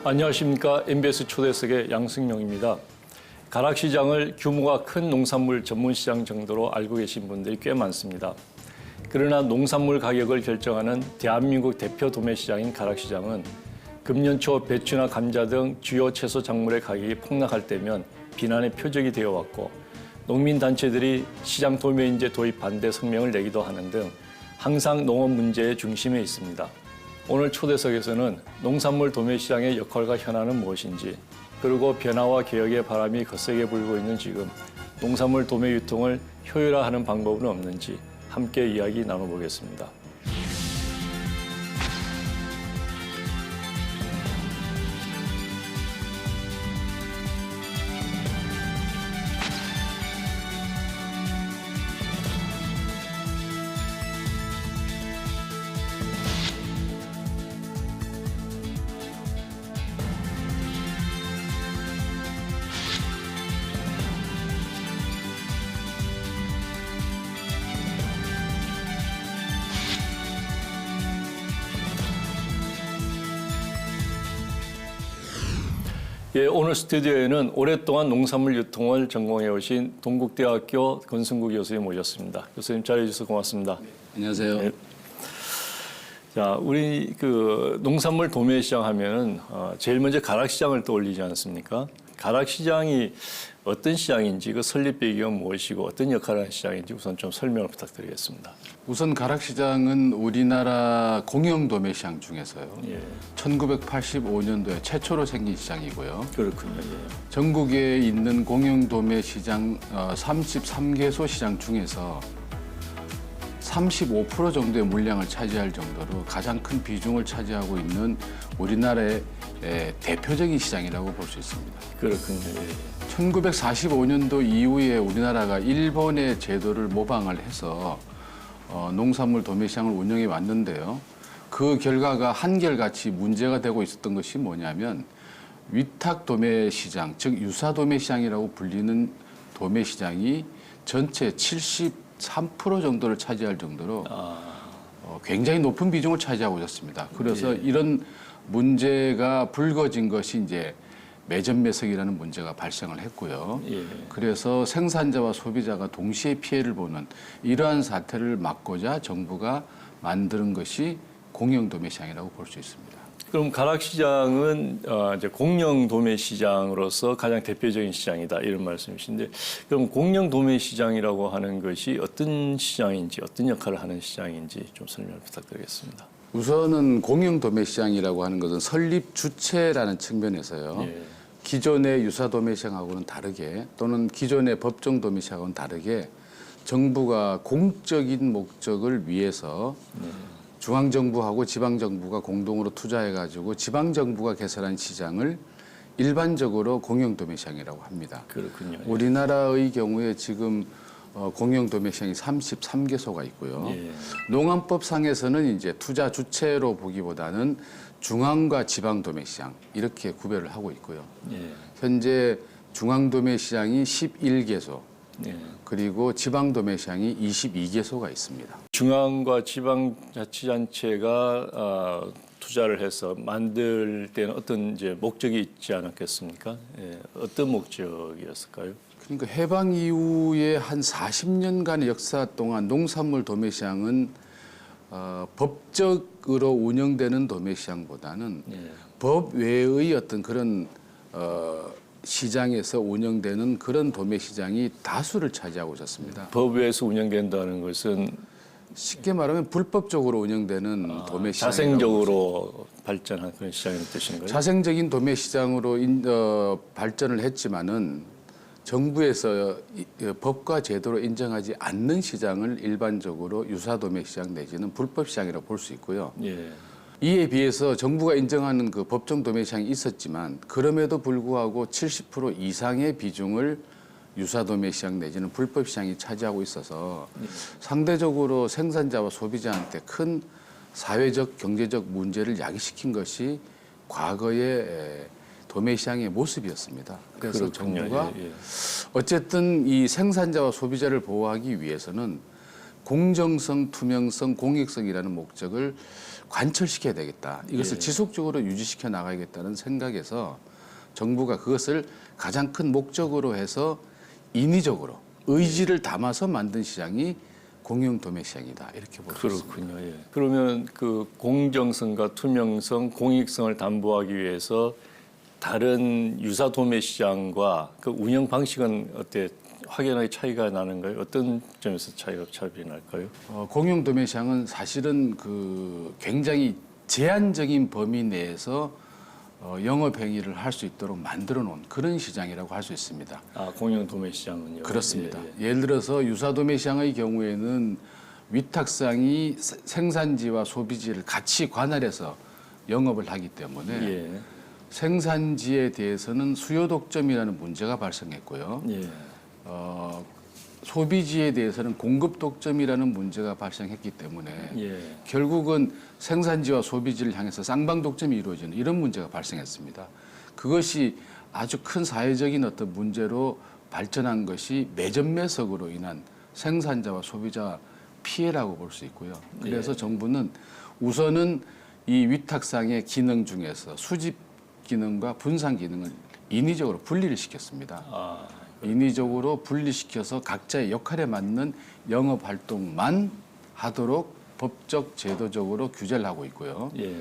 안녕하십니까. MBS 초대석의 양승용입니다. 가락시장을 규모가 큰 농산물 전문시장 정도로 알고 계신 분들이 꽤 많습니다. 그러나 농산물 가격을 결정하는 대한민국 대표 도매시장인 가락시장은 금년 초 배추나 감자 등 주요 채소 작물의 가격이 폭락할 때면 비난의 표적이 되어 왔고, 농민단체들이 시장 도매인제 도입 반대 성명을 내기도 하는 등 항상 농업 문제의 중심에 있습니다. 오늘 초대석에서는 농산물 도매시장의 역할과 현안은 무엇인지, 그리고 변화와 개혁의 바람이 거세게 불고 있는 지금 농산물 도매 유통을 효율화하는 방법은 없는지 함께 이야기 나눠보겠습니다. 예, 오늘 스튜디오에는 오랫동안 농산물 유통을 전공해 오신 동국대학교 권승구 교수님 모셨습니다. 교수님 자리해 주셔서 고맙습니다. 안녕하세요. 네. 자, 우리 농산물 도매시장 하면은 제일 먼저 가락시장을 떠올리지 않습니까? 가락시장이 어떤 시장인지, 그 설립 배경은 무엇이고 어떤 역할을 하는 시장인지 우선 좀 설명을 부탁드리겠습니다. 우선 가락시장은 우리나라 공영 도매시장 중에서요. 예. 1985년도에 최초로 생긴 시장이고요. 그렇군요. 예. 전국에 있는 공영 도매시장 33개소 시장 중에서 35% 정도의 물량을 차지할 정도로 가장 큰 비중을 차지하고 있는 우리나라의 대표적인 시장이라고 볼 수 있습니다. 그렇군요. 예. 1945년도 이후에 우리나라가 일본의 제도를 모방을 해서 농산물 도매시장을 운영해 왔는데요. 그 결과가 한결같이 문제가 되고 있었던 것이 뭐냐면 위탁 도매시장, 즉 유사 도매시장이라고 불리는 도매시장이 전체 73% 정도를 차지할 정도로 굉장히 높은 비중을 차지하고 있었습니다. 그래서 이런 문제가 불거진 것이 이제 매점 매석이라는 문제가 발생을 했고요. 예. 그래서 생산자와 소비자가 동시에 피해를 보는 이러한 사태를 막고자 정부가 만드는 것이 공영 도매시장이라고 볼 수 있습니다. 그럼 가락시장은 이제 공영 도매시장으로서 가장 대표적인 시장이다, 이런 말씀이신데, 그럼 공영 도매시장이라고 하는 것이 어떤 시장인지, 어떤 역할을 하는 시장인지 좀 설명을 부탁드리겠습니다. 우선은 공영 도매시장이라고 하는 것은 설립 주체라는 측면에서요. 예. 기존의 유사 도매시장하고는 다르게, 또는 기존의 법정 도매시장하고는 다르게 정부가 공적인 목적을 위해서 중앙정부하고 지방정부가 공동으로 투자해가지고 지방정부가 개설한 시장을 일반적으로 공영 도매시장이라고 합니다. 그렇군요. 예. 우리나라의 경우에 지금 공영 도매시장이 33개소가 있고요. 예. 농안법상에서는 이제 투자 주체로 보기보다는 중앙과 지방 도매시장 이렇게 구별을 하고 있고요. 예. 현재 중앙 도매시장이 11개소, 예. 그리고 지방 도매시장이 22개소가 있습니다. 중앙과 지방자치단체가 투자를 해서 만들 때는 어떤 이제 목적이 있지 않았겠습니까? 예. 어떤 목적이었을까요? 그러니까 해방 이후에 한 40년간의 역사 동안 농산물 도매시장은 법적으로 운영되는 도매시장보다는 예. 법 외의 어떤 그런 시장에서 운영되는 그런 도매시장이 다수를 차지하고 있었습니다. 법에서 운영된다는 것은 쉽게 말하면 불법적으로 운영되는 도매시장. 자생적으로 발전한 그런 시장인 뜻인가요? 자생적인 도매시장으로 발전을 했지만은 정부에서 법과 제도로 인정하지 않는 시장을 일반적으로 유사 도매시장 내지는 불법 시장이라고 볼 수 있고요. 예. 이에 비해서 정부가 인정하는 그 법정 도매시장이 있었지만 그럼에도 불구하고 70% 이상의 비중을 유사 도매시장 내지는 불법 시장이 차지하고 있어서 상대적으로 생산자와 소비자한테 큰 사회적 경제적 문제를 야기시킨 것이 과거의 도매시장의 모습이었습니다. 그래서 그렇군요. 정부가 예, 예. 어쨌든 이 생산자와 소비자를 보호하기 위해서는 공정성, 투명성, 공익성이라는 목적을 관철시켜야 되겠다. 이것을 예. 지속적으로 유지시켜 나가야겠다는 생각에서 정부가 그것을 가장 큰 목적으로 해서 인위적으로 의지를 담아서 만든 시장이 공영 도매 시장이다. 이렇게 볼 수 있습니다. 그렇군요. 예. 그러면 그 공정성과 투명성, 공익성을 담보하기 위해서 다른 유사 도매 시장과 그 운영 방식은 어때 확연하게 차이가 나는가요? 어떤 점에서 차이가 날까요? 공영 도매 시장은 사실은 그 굉장히 제한적인 범위 내에서 영업 행위를 할 수 있도록 만들어 놓은 그런 시장이라고 할 수 있습니다. 아, 공영 도매 시장은요. 그렇습니다. 예, 예. 예를 들어서 유사 도매 시장의 경우에는 위탁상이 생산지와 소비지를 같이 관할해서 영업을 하기 때문에 예. 생산지에 대해서는 수요 독점이라는 문제가 발생했고요. 예. 소비지에 대해서는 공급 독점이라는 문제가 발생했기 때문에 예. 결국은 생산지와 소비지를 향해서 쌍방 독점이 이루어지는 이런 문제가 발생했습니다. 그것이 아주 큰 사회적인 어떤 문제로 발전한 것이 매점 매석으로 인한 생산자와 소비자 피해라고 볼 수 있고요. 그래서 정부는 우선은 이 위탁상의 기능 중에서 수집 기능과 분산 기능을 인위적으로 분리를 시켰습니다. 아, 인위적으로 분리시켜서 각자의 역할에 맞는 영업 활동만 하도록 법적 제도적으로 규제를 하고 있고요. 예.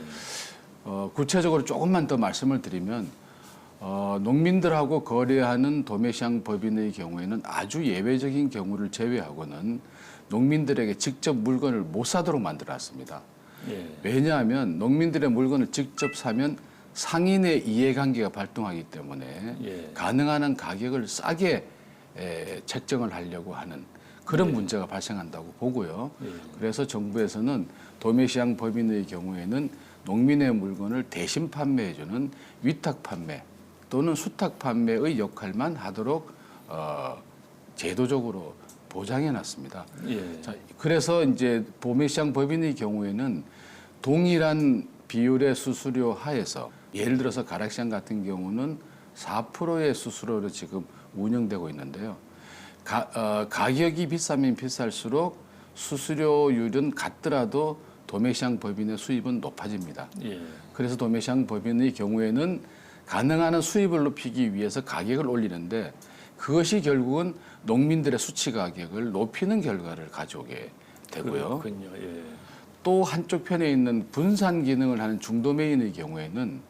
구체적으로 조금만 더 말씀을 드리면 농민들하고 거래하는 도매시장 법인의 경우에는 아주 예외적인 경우를 제외하고는 농민들에게 직접 물건을 못 사도록 만들어놨습니다. 예. 왜냐하면 농민들의 물건을 직접 사면 상인의 이해관계가 발동하기 때문에 예. 가능한 한 가격을 싸게 책정을 하려고 하는 그런 문제가 발생한다고 보고요. 그래서 정부에서는 도매시장 법인의 경우에는 농민의 물건을 대신 판매해주는 위탁 판매 또는 수탁 판매의 역할만 하도록 제도적으로 보장해놨습니다. 예. 자, 그래서 이제 도매시장 법인의 경우에는 동일한 비율의 수수료 하에서 예를 들어서 가락시장 같은 경우는 4%의 수수료로 지금 운영되고 있는데요. 가격이 비싸면 비쌀수록 수수료율은 같더라도 도매시장 법인의 수입은 높아집니다. 예. 그래서 도매시장 법인의 경우에는 가능한 한 수입을 높이기 위해서 가격을 올리는데 그것이 결국은 농민들의 수치 가격을 높이는 결과를 가져오게 되고요. 그렇군요. 예. 또 한쪽 편에 있는 분산 기능을 하는 중도매인의 경우에는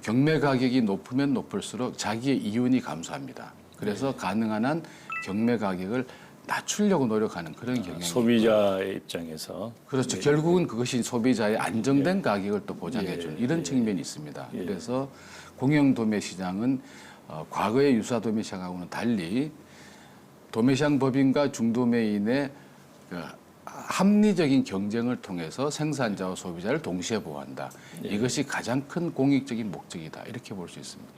경매 가격이 높으면 높을수록 자기의 이윤이 감소합니다. 그래서 가능한 한 경매 가격을 낮추려고 노력하는 그런 경향이 소비자의 입장에서 그렇죠. 결국은 그것이 소비자의 안정된 가격을 또 보장해주는 이런 측면이 있습니다. 그래서 공영 도매 시장은 과거의 유사 도매 시장하고는 달리 도매시장 법인과 중도매인의 그 합리적인 경쟁을 통해서 생산자와 소비자를 동시에 보호한다. 이것이 가장 큰 공익적인 목적이다. 이렇게 볼 수 있습니다.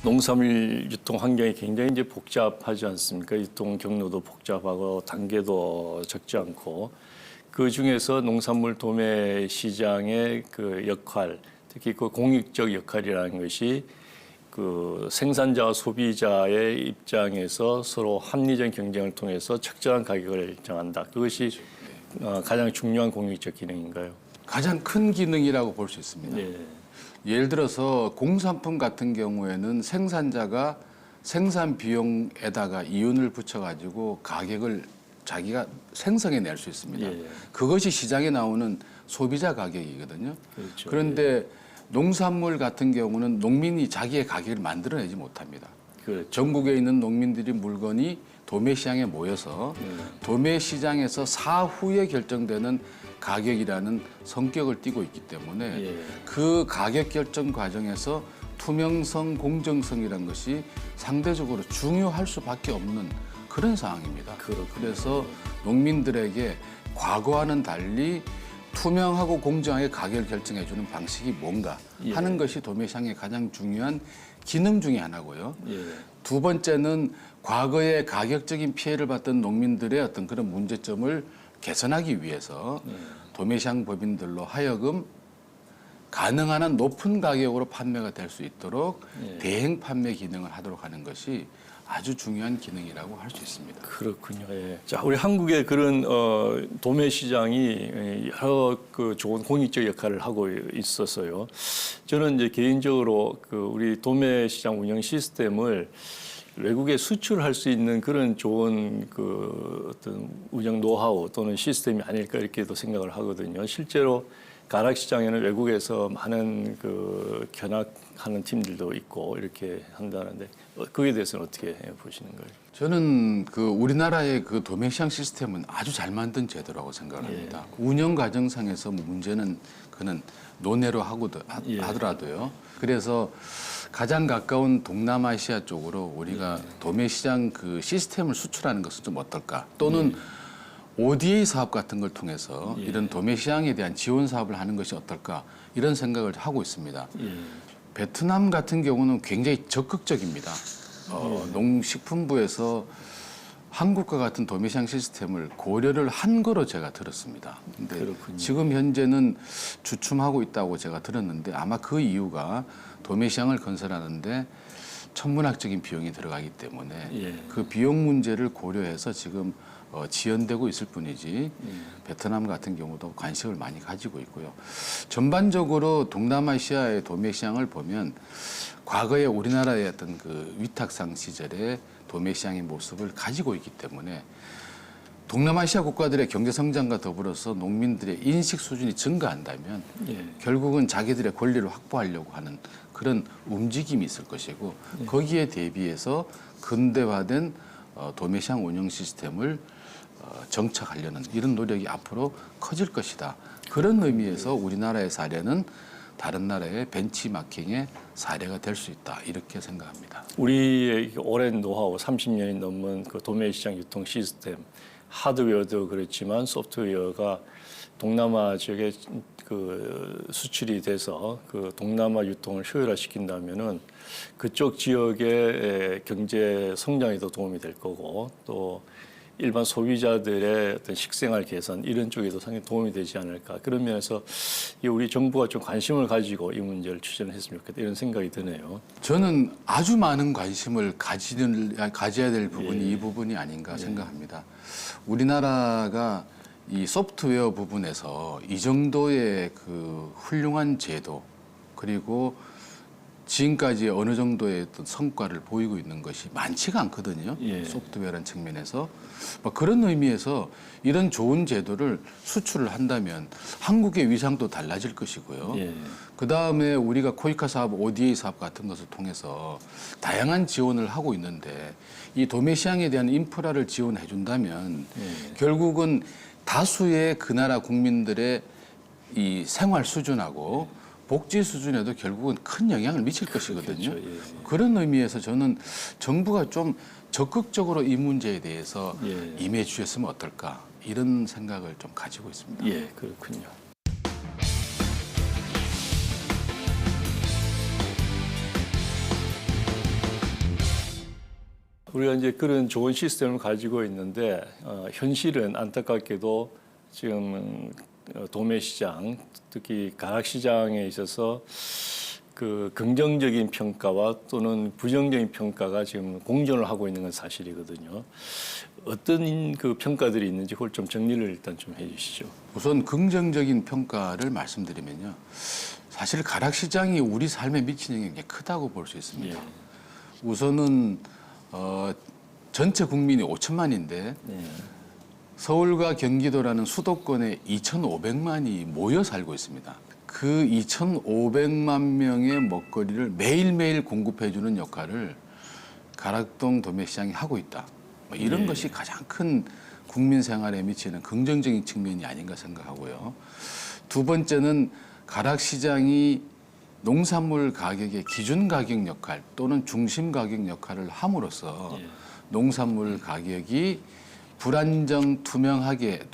농산물 유통 환경이 굉장히 이제 복잡하지 않습니까? 유통 경로도 복잡하고 단계도 적지 않고 그 중에서 농산물 도매 시장의 그 역할, 특히 그 공익적 역할이라는 것이 그 생산자와 소비자의 입장에서 서로 합리적 경쟁을 통해서 적절한 가격을 정한다. 그것이 가장 중요한 공익적 기능인가요? 가장 큰 기능이라고 볼 수 있습니다. 예. 예를 들어서 공산품 같은 경우에는 생산자가 생산 비용에다가 이윤을 붙여가지고 가격을 자기가 생성해낼 수 있습니다. 예. 그것이 시장에 나오는 소비자 가격이거든요. 그렇죠. 그런데 농산물 같은 경우는 농민이 자기의 가격을 만들어내지 못합니다. 그렇죠. 전국에 있는 농민들이 물건이 도매시장에 모여서 도매시장에서 사후에 결정되는 가격이라는 성격을 띠고 있기 때문에 예. 그 가격 결정 과정에서 투명성, 공정성이라는 것이 상대적으로 중요할 수밖에 없는 그런 상황입니다. 그래서 농민들에게 과거와는 달리 투명하고 공정하게 가격을 결정해주는 방식이 뭔가 하는 것이 도매시장의 가장 중요한 기능 중에 하나고요. 예. 두 번째는 과거에 가격적인 피해를 봤던 농민들의 어떤 그런 문제점을 개선하기 위해서 도매시장 법인들로 하여금 가능한 한 높은 가격으로 판매가 될 수 있도록 대행 판매 기능을 하도록 하는 것이 아주 중요한 기능이라고 할 수 있습니다. 그렇군요. 예. 자, 우리 한국의 그런 도매 시장이 여러 그 좋은 공익적 역할을 하고 있었어요. 저는 이제 개인적으로 그 우리 도매 시장 운영 시스템을 외국에 수출할 수 있는 그런 좋은 그 어떤 운영 노하우 또는 시스템이 아닐까 이렇게도 생각을 하거든요. 실제로 가락 시장에는 외국에서 많은 그 견학하는 팀들도 있고 이렇게 한다는데 그에 대해서는 어떻게 보시는 거예요? 저는 그 우리나라의 그 도매시장 시스템은 아주 잘 만든 제도라고 생각을 합니다. 운영 과정상에서 문제는 그는 논외로 하더라도요. 그래서 가장 가까운 동남아시아 쪽으로 우리가 도매시장 그 시스템을 수출하는 것은 좀 어떨까? 또는 ODA 사업 같은 걸 통해서 이런 도매시장에 대한 지원 사업을 하는 것이 어떨까? 이런 생각을 하고 있습니다. 베트남 같은 경우는 굉장히 적극적입니다. 농식품부에서 한국과 같은 도매시장 시스템을 고려를 한 거로 제가 들었습니다. 근데 지금 현재는 주춤하고 있다고 제가 들었는데 아마 그 이유가 도매시장을 건설하는데 천문학적인 비용이 들어가기 때문에 그 비용 문제를 고려해서 지금 지연되고 있을 뿐이지 베트남 같은 경우도 관심을 많이 가지고 있고요. 전반적으로 동남아시아의 도매시장을 보면 과거에 우리나라의 어떤 그 위탁상 시절의 도매시장의 모습을 가지고 있기 때문에 동남아시아 국가들의 경제 성장과 더불어서 농민들의 인식 수준이 증가한다면 결국은 자기들의 권리를 확보하려고 하는 그런 움직임이 있을 것이고 거기에 대비해서 근대화된 도매시장 운영 시스템을 정착하려는 이런 노력이 앞으로 커질 것이다. 그런 의미에서 우리나라의 사례는 다른 나라의 벤치마킹의 사례가 될 수 있다. 이렇게 생각합니다. 우리의 오랜 노하우 30년이 넘은 그 도매시장 유통 시스템 하드웨어도 그렇지만 소프트웨어가 동남아 지역에 그 수출이 돼서 그 동남아 유통을 효율화시킨다면은 그쪽 지역의 경제 성장에도 도움이 될 거고 또 일반 소비자들의 어떤 식생활 개선 이런 쪽에도 상당히 도움이 되지 않을까 그런 면에서 우리 정부가 좀 관심을 가지고 이 문제를 추진을 했으면 좋겠다 이런 생각이 드네요. 저는 아주 많은 관심을 가져야 될 부분이 이 부분이 아닌가 생각합니다. 우리나라가 이 소프트웨어 부분에서 이 정도의 그 훌륭한 제도 그리고 지금까지 어느 정도의 어떤 성과를 보이고 있는 것이 많지가 않거든요. 소프트웨어라는 측면에서. 그런 의미에서 이런 좋은 제도를 수출을 한다면 한국의 위상도 달라질 것이고요. 그다음에 우리가 코이카 사업, ODA 사업 같은 것을 통해서 다양한 지원을 하고 있는데 이 도매시장에 대한 인프라를 지원해 준다면 결국은 다수의 그 나라 국민들의 이 생활 수준하고 복지 수준에도 결국은 큰 영향을 미칠 것이거든요. 그런 의미에서 저는 정부가 좀 적극적으로 이 문제에 대해서 임해 주셨으면 어떨까 이런 생각을 좀 가지고 있습니다. 예, 그렇군요. 우리가 이제 그런 좋은 시스템을 가지고 있는데 현실은 안타깝게도 지금 도매시장, 특히 가락시장에 있어서 그 긍정적인 평가와 또는 부정적인 평가가 지금 공존을 하고 있는 건 사실이거든요. 어떤 그 평가들이 있는지 그걸 좀 정리를 일단 좀 해주시죠. 우선 긍정적인 평가를 말씀드리면요. 사실 가락시장이 우리 삶에 미치는 영향이 크다고 볼 수 있습니다. 우선은 전체 국민이 5천만인데 서울과 경기도라는 수도권에 2,500만이 모여 살고 있습니다. 그 2,500만 명의 먹거리를 매일매일 공급해주는 역할을 가락동 도매시장이 하고 있다. 이런 것이 가장 큰 국민 생활에 미치는 긍정적인 측면이 아닌가 생각하고요. 두 번째는 가락시장이 농산물 가격의 기준 가격 역할 또는 중심 가격 역할을 함으로써 농산물 가격이 불투명하게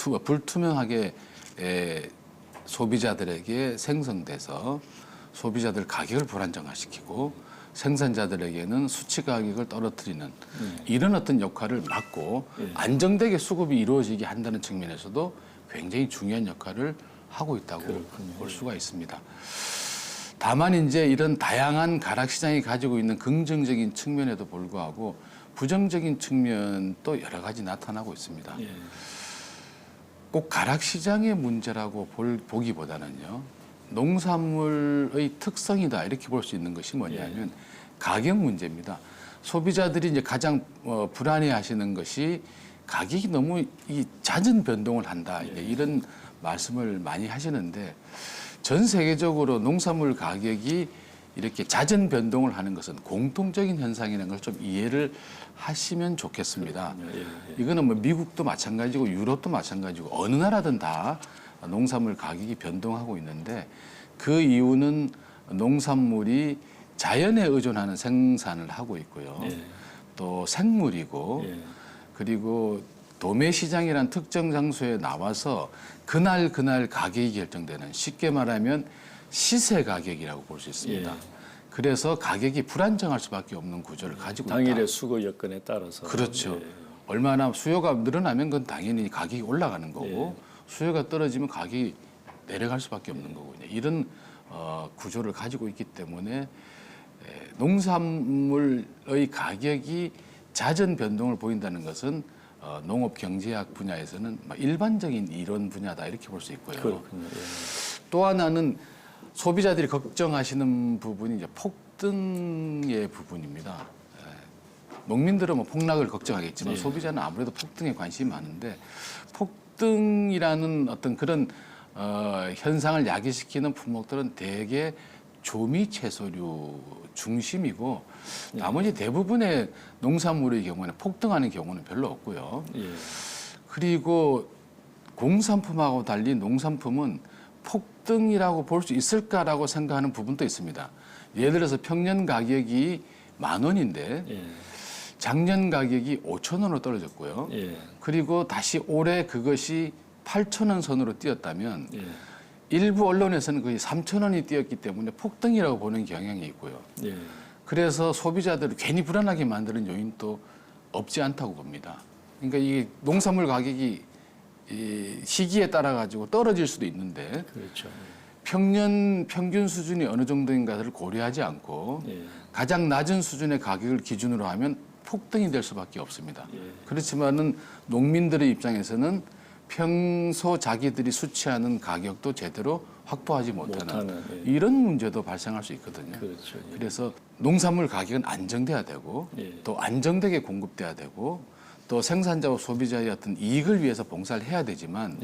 소비자들에게 생성돼서 소비자들 가격을 불안정화시키고 생산자들에게는 수치 가격을 떨어뜨리는 이런 어떤 역할을 맡고 안정되게 수급이 이루어지게 한다는 측면에서도 굉장히 중요한 역할을 하고 있다고 볼 수가 있습니다. 다만 이제 이런 다양한 가락시장이 가지고 있는 긍정적인 측면에도 불구하고 부정적인 측면도 여러 가지 나타나고 있습니다. 예. 꼭 가락시장의 문제라고 보기보다는요. 농산물의 특성이다 이렇게 볼 수 있는 것이 뭐냐면 가격 문제입니다. 소비자들이 이제 가장 불안해하시는 것이 가격이 너무 잦은 변동을 한다 이런 말씀을 많이 하시는데 전 세계적으로 농산물 가격이 이렇게 잦은 변동을 하는 것은 공통적인 현상이라는 걸 좀 이해를 하시면 좋겠습니다. 이거는 뭐 미국도 마찬가지고 유럽도 마찬가지고 어느 나라든 다 농산물 가격이 변동하고 있는데 그 이유는 농산물이 자연에 의존하는 생산을 하고 있고요. 또 생물이고 그리고 도매 시장이란 특정 장소에 나와서 그날 가격이 결정되는 쉽게 말하면 시세 가격이라고 볼 수 있습니다. 그래서 가격이 불안정할 수밖에 없는 구조를 가지고 있다. 당일의 수거 여건에 따라서. 그렇죠. 얼마나 수요가 늘어나면 그건 당연히 가격이 올라가는 거고 수요가 떨어지면 가격이 내려갈 수밖에 없는 거거든요. 이런 구조를 가지고 있기 때문에 농산물의 가격이 잦은 변동을 보인다는 것은 농업경제학 분야에서는 일반적인 이론 분야다 이렇게 볼 수 있고요. 그렇군요. 또 하나는 소비자들이 걱정하시는 부분이 이제 폭등의 부분입니다. 농민들은 뭐 폭락을 걱정하겠지만 소비자는 아무래도 폭등에 관심이 많은데 폭등이라는 어떤 그런 현상을 야기시키는 품목들은 대개 조미 채소류 중심이고 나머지 대부분의 농산물의 경우는 폭등하는 경우는 별로 없고요. 그리고 공산품하고 달리 농산품은 폭등이라고 볼 수 있을까라고 생각하는 부분도 있습니다. 예를 들어서 평년 가격이 10,000원인데 작년 가격이 5,000원으로 떨어졌고요. 그리고 다시 올해 그것이 8,000원 선으로 뛰었다면 일부 언론에서는 거의 3,000원이 뛰었기 때문에 폭등이라고 보는 경향이 있고요. 그래서 소비자들을 괜히 불안하게 만드는 요인도 없지 않다고 봅니다. 그러니까 이 농산물 가격이 이 시기에 따라 가지고 떨어질 수도 있는데 그렇죠. 평균 수준이 어느 정도인가를 고려하지 않고 가장 낮은 수준의 가격을 기준으로 하면 폭등이 될 수밖에 없습니다. 그렇지만은 농민들의 입장에서는 평소 자기들이 수취하는 가격도 제대로 확보하지 못하는 이런 문제도 발생할 수 있거든요. 그렇죠. 그래서 농산물 가격은 안정돼야 되고 또 안정되게 공급돼야 되고 또 생산자와 소비자의 어떤 이익을 위해서 봉사를 해야 되지만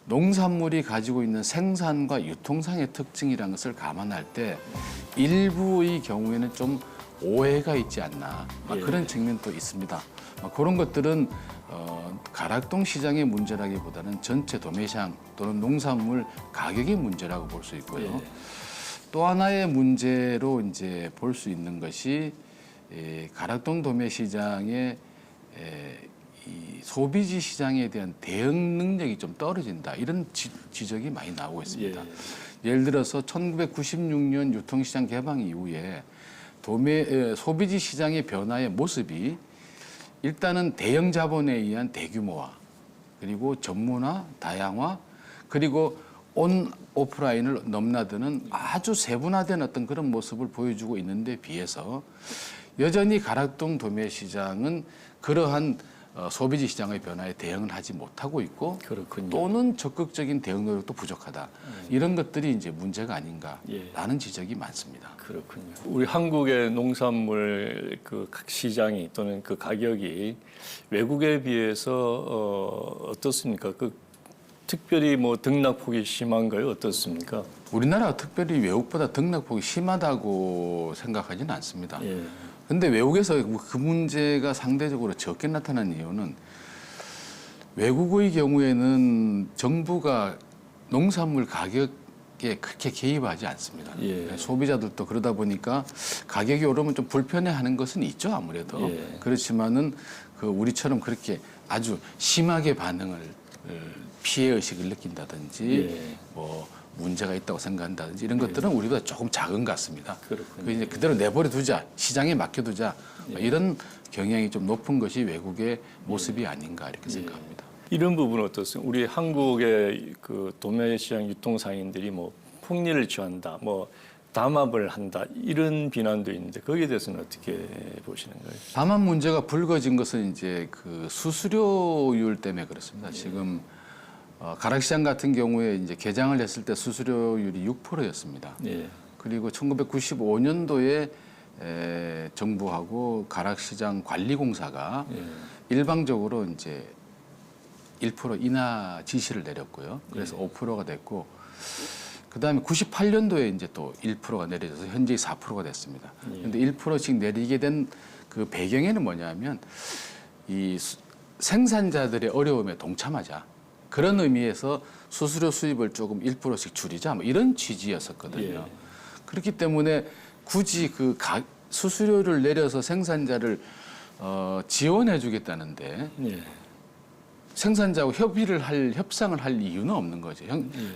농산물이 가지고 있는 생산과 유통상의 특징이라는 것을 감안할 때 일부의 경우에는 좀 오해가 있지 않나 그런 측면도 있습니다. 그런 것들은 가락동 시장의 문제라기보다는 전체 도매시장 또는 농산물 가격의 문제라고 볼 수 있고요. 또 하나의 문제로 이제 볼 수 있는 것이 가락동 도매시장의 이 소비지 시장에 대한 대응 능력이 좀 떨어진다 이런 지적이 많이 나오고 있습니다. 예를 들어서 1996년 유통시장 개방 이후에 소비지 시장의 변화의 모습이 일단은 대형 자본에 의한 대규모화 그리고 전문화, 다양화 그리고 온 오프라인을 넘나드는 아주 세분화된 어떤 그런 모습을 보여주고 있는데 비해서 여전히 가락동 도매시장은 그러한 소비지 시장의 변화에 대응을 하지 못하고 있고 그렇군요. 또는 적극적인 대응 노력도 부족하다. 이런 것들이 이제 문제가 아닌가라는 지적이 많습니다. 그렇군요. 우리 한국의 농산물 그 시장이 또는 그 가격이 외국에 비해서 어떻습니까? 그 특별히 뭐 등락폭이 심한가요? 어떻습니까? 우리나라가 특별히 외국보다 등락폭이 심하다고 생각하지는 않습니다. 근데 외국에서 그 문제가 상대적으로 적게 나타난 이유는 외국의 경우에는 정부가 농산물 가격에 그렇게 개입하지 않습니다. 소비자들도 그러다 보니까 가격이 오르면 좀 불편해하는 것은 있죠, 아무래도. 그렇지만은 그 우리처럼 그렇게 아주 심하게 반응을 피해 의식을 느낀다든지 뭐 문제가 있다고 생각한다든지 이런 것들은 우리보다 조금 작은 것 같습니다. 그 이제 그대로 내버려 두자, 시장에 맡겨두자 이런 경향이 좀 높은 것이 외국의 모습이 아닌가 이렇게 생각합니다. 이런 부분은 어떻습니까? 우리 한국의 그 도매시장 유통상인들이 뭐 폭리를 취한다, 뭐 담합을 한다 이런 비난도 있는데 거기에 대해서는 어떻게 보시는가요? 다만 문제가 불거진 것은 이제 그 수수료율 때문에 그렇습니다. 지금 가락시장 같은 경우에 이제 개장을 했을 때 수수료율이 6%였습니다. 예. 그리고 1995년도에 정부하고 가락시장 관리공사가 일방적으로 이제 1% 인하 지시를 내렸고요. 그래서 5%가 됐고, 그 다음에 98년도에 이제 또 1%가 내려져서 현재 4%가 됐습니다. 그런데 1%씩 내리게 된 그 배경에는 뭐냐면 이 생산자들의 어려움에 동참하자. 그런 의미에서 수수료 수입을 조금 1%씩 줄이자. 뭐 이런 취지였었거든요. 예. 그렇기 때문에 굳이 그 수수료를 내려서 생산자를 지원해 주겠다는데 예. 생산자하고 협상을 할 이유는 없는 거죠.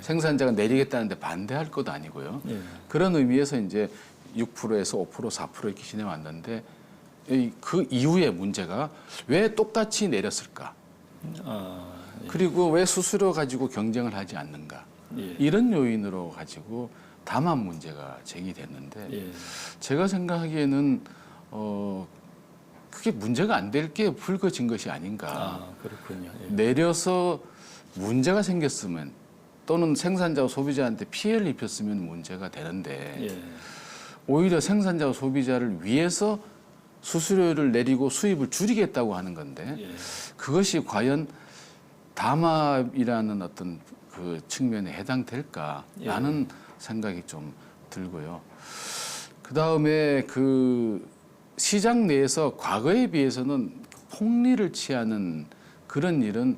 생산자가 내리겠다는데 반대할 것도 아니고요. 예. 그런 의미에서 이제 6%에서 5%, 4% 이렇게 지내왔는데 그 이후의 문제가 왜 똑같이 내렸을까? 그리고 왜 수수료 가지고 경쟁을 하지 않는가? 예. 이런 요인으로 가지고 담합 문제가 제기됐는데 예. 제가 생각하기에는 그게 문제가 안 될 게 불거진 것이 아닌가. 그렇군요. 예. 내려서 문제가 생겼으면 또는 생산자와 소비자한테 피해를 입혔으면 문제가 되는데 예. 오히려 생산자와 소비자를 위해서 수수료를 내리고 수입을 줄이겠다고 하는 건데 예. 그것이 과연 담합이라는 어떤 그 측면에 해당될까라는 생각이 좀 들고요. 그 다음에 그 시장 내에서 과거에 비해서는 폭리를 취하는 그런 일은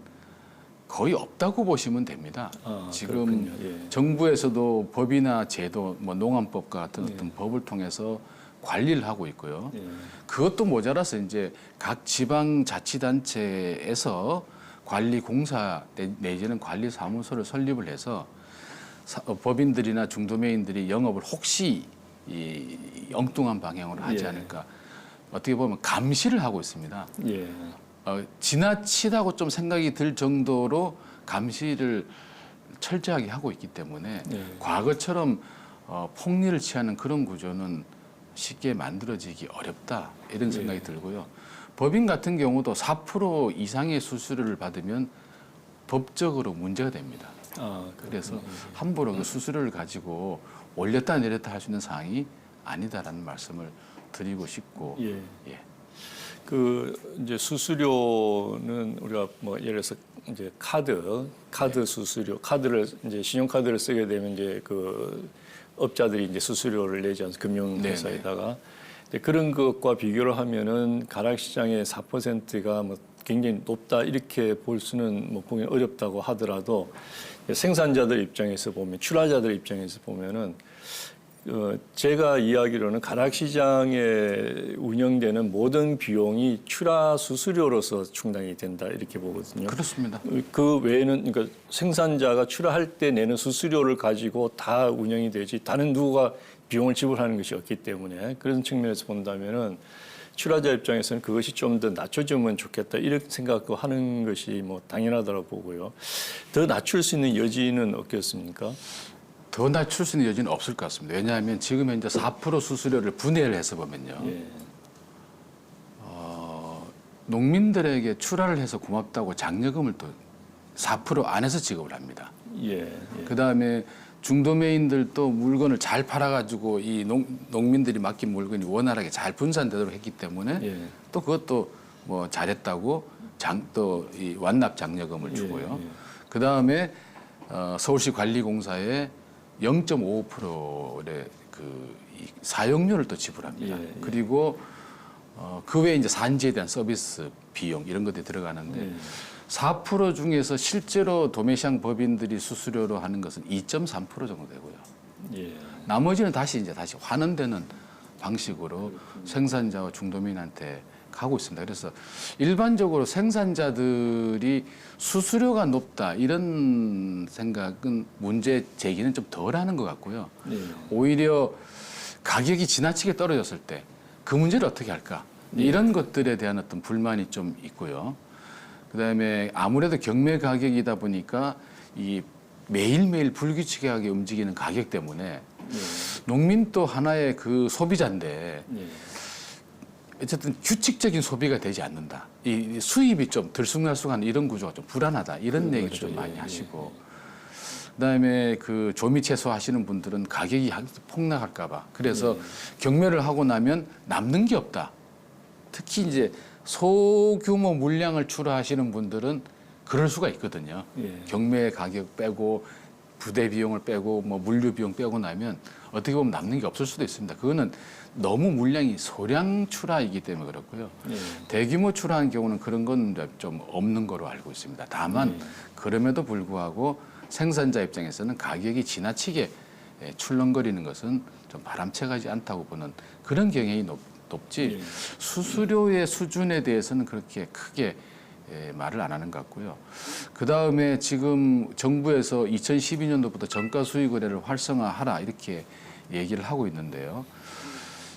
거의 없다고 보시면 됩니다. 지금 그렇군요. 예. 정부에서도 법이나 제도, 뭐 농안법과 같은 어떤 법을 통해서 관리를 하고 있고요. 예. 그것도 모자라서 이제 각 지방자치단체에서 관리공사 내지는 관리사무소를 설립을 해서 법인들이나 중도매인들이 영업을 혹시 이 엉뚱한 방향으로 하지 예. 않을까 어떻게 보면 감시를 하고 있습니다. 예. 지나치다고 좀 생각이 들 정도로 감시를 철저하게 하고 있기 때문에 예. 과거처럼 폭리를 취하는 그런 구조는 쉽게 만들어지기 어렵다 이런 생각이 들고요. 법인 같은 경우도 4% 이상의 수수료를 받으면 법적으로 문제가 됩니다. 그래서 함부로 그 수수료를 가지고 올렸다 내렸다 할 수 있는 사항이 아니다라는 말씀을 드리고 싶고. 예. 예. 그 이제 수수료는 우리가 뭐 예를 들어서 이제 카드 수수료, 카드를 이제 신용카드를 쓰게 되면 이제 그 업자들이 이제 수수료를 내지 않습니까? 금융회사에다가 그런 것과 비교를 하면은 가락시장의 4%가 뭐 굉장히 높다 이렇게 볼 수는 뭐 보기 어렵다고 하더라도 생산자들 입장에서 보면 출하자들 입장에서 보면은 제가 이야기로는 가락시장에 운영되는 모든 비용이 출하 수수료로서 충당이 된다 이렇게 보거든요. 그렇습니다. 그 외에는 그러니까 생산자가 출하할 때 내는 수수료를 가지고 다 운영이 되지 다른 누가 비용을 지불하는 것이 없기 때문에 그런 측면에서 본다면은 출하자 입장에서는 그것이 좀 더 낮춰주면 좋겠다 이렇게 생각하고 하는 것이 뭐 당연하다고 보고요. 더 낮출 수 있는 여지는 없겠습니까? 더 낮출 수 있는 여지는 없을 것 같습니다. 왜냐하면 지금 현재 4% 수수료를 분해를 해서 보면요. 예. 농민들에게 출하를 해서 고맙다고 장려금을 또 4% 안에서 지급을 합니다. 예. 그다음에 중도매인들도 물건을 잘 팔아가지고 이 농민들이 맡긴 물건이 원활하게 잘 분산되도록 했기 때문에 예. 또 그것도 뭐 잘했다고 또 이 완납 장려금을 주고요. 그다음에 서울시 관리공사에 0.55%의 그 사용료를 또 지불합니다. 예. 그리고 그 외에 이제 산지에 대한 서비스 비용 이런 것들이 들어가는데 4% 중에서 실제로 도매시장 법인들이 수수료로 하는 것은 2.3% 정도 되고요. 예. 나머지는 다시 환원되는 방식으로 생산자와 중도민한테 가고 있습니다. 그래서 일반적으로 생산자들이 수수료가 높다 이런 생각은 문제 제기는 좀 덜하는 것 같고요. 예. 오히려 가격이 지나치게 떨어졌을 때 그 문제를 어떻게 할까 이런 것들에 대한 어떤 불만이 좀 있고요. 그다음에 아무래도 경매 가격이다 보니까 이 매일매일 불규칙하게 움직이는 가격 때문에 농민도 하나의 그 소비자인데 예. 어쨌든 규칙적인 소비가 되지 않는다. 이 수입이 좀 들쑥날쑥한 이런 구조가 좀 불안하다. 이런 얘기를 그렇죠. 좀 많이 예, 하시고 그다음에 그 조미 채소 하시는 분들은 가격이 폭락할까봐 그래서 경매를 하고 나면 남는 게 없다. 특히 이제 소규모 물량을 출하하시는 분들은 그럴 수가 있거든요. 예. 경매 가격 빼고 부대 비용을 빼고 뭐 물류 비용 빼고 나면 어떻게 보면 남는 게 없을 수도 있습니다. 그거는 너무 물량이 소량 출하이기 때문에 그렇고요. 예. 대규모 출하한 경우는 그런 건 좀 없는 거로 알고 있습니다. 다만 그럼에도 불구하고 생산자 입장에서는 가격이 지나치게 출렁거리는 것은 좀 바람직하지 않다고 보는 그런 경향이 높지 예. 수수료의 수준에 대해서는 그렇게 크게 말을 안 하는 것 같고요. 그 다음에 지금 정부에서 2012년도부터 정가 수익 거래를 활성화하라 이렇게 얘기를 하고 있는데요.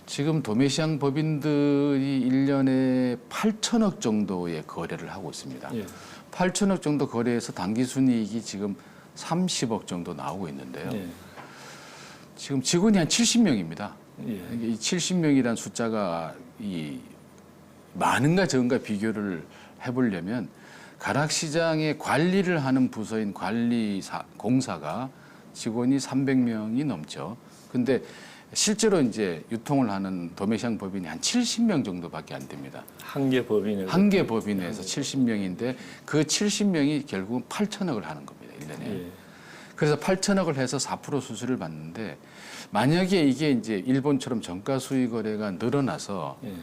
지금 도매시장 법인들이 1년에 8천억 정도의 거래를 하고 있습니다. 예. 8천억 정도 거래해서 당기순이익이 지금 30억 정도 나오고 있는데요. 예. 지금 직원이 한 70명입니다. 예. 이 70명이라는 숫자가 이 많은가 적은가 비교를 해보려면 가락시장의 관리를 하는 부서인 공사가 직원이 300명이 넘죠. 근데 실제로 이제 유통을 하는 도매시장 법인이 한 70명 정도밖에 안 됩니다. 한 개 법인에서 한 개 법인에서 70명인데 그 70명이 결국은 8천억을 하는 겁니다. 1년에. 예. 그래서 8천억을 해서 4% 수수료를 받는데 만약에 이게 이제 일본처럼 정가 수익 거래가 늘어나서 예.